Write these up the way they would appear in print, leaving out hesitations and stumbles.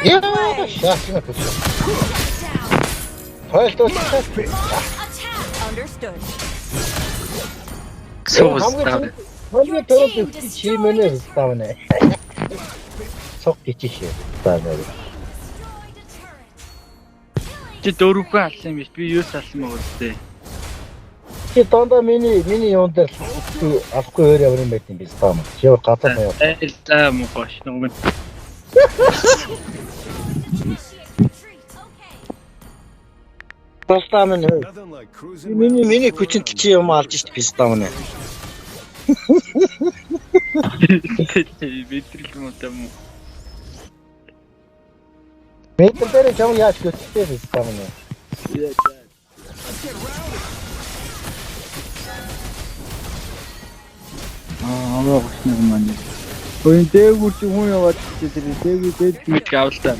Yeah, shot in the first Understood. So stop. Хамгийн төрөв чимэнэ ставнэ. Цог гिचишээ ставнэ. Чи дөрөвгүй алсан юм биш. Би юус алсан мөн үстэй. Чи дондоо миний юун дээр авахгүй өөр явах юм байт юм би стам. Чи гадаа яваа. За мөн гош нүгэн. Постам нь миний хүчинт чи юм алж шít би стам нэ. Битрэл юм уу юм. Метр дээр жоо яаж гүттэй би стам нэ. Аа гош нэг маань. Ой дээгүүр чи хүн яваад чи тэр дээгүүр дээд мэд гавлаа.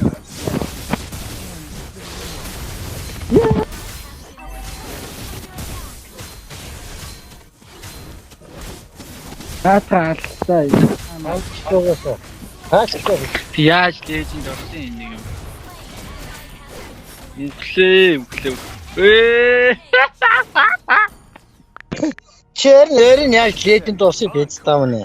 Атаалтай. Авчихсан. Хааштай. Яаж леженд орсон энэ юм. Өглөө. Чэр нэрийн яаж ледэнд орсон бэ стам нэ.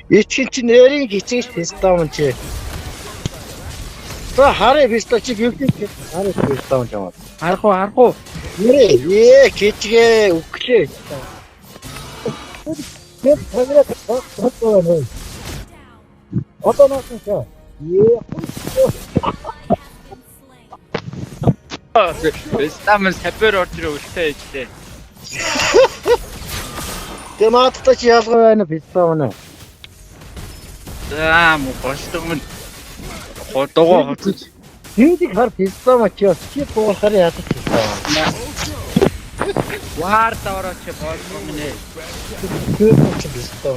Ичэн чи нэрийн гिचэж стам чи. За хараа бистэ чи бүгдийг хараа стам жаа. Арахгүй. Нэрээ гिचгээ өглөө. Тэт хаграа тоо. Одоо наасан чи. Стамын сапер орж ирээ үлтэй ээжтэй. Тэмааттай чи ялгаа байна бистэ. За мөн гоштгон дугаа хоцож. Хиндэг хар бистэ мачи чи дуурахаар ядаж байна. Ваар давраач болмоо нэ. Чи бистэ.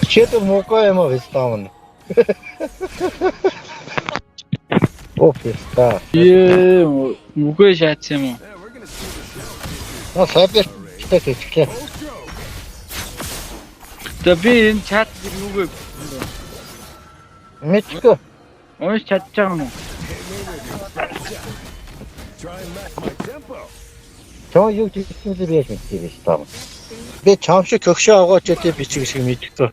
Чет мокоо юм бистэ. О бистэ. Үгүй шаацсан юм уу? Сапер тэтгэх. За би энэ чат нүгэ Мэдгүй. унш чадчихсан юм уу? Чоо юу хийсэн бэ яаж мэдээ бистэ. Би чам шиг көгшөө аваач гэдэг бичиг шиг мэдгүй.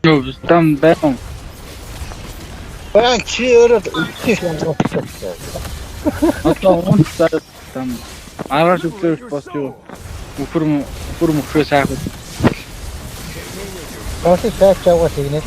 Юу стам бэм. Бан чи өөрөө их юм байна. Одоо унтсаа стам. Араш өглөөс бос юу. Бүр мөхрөө сайхан. Бас их цааш яваа тэгнэ.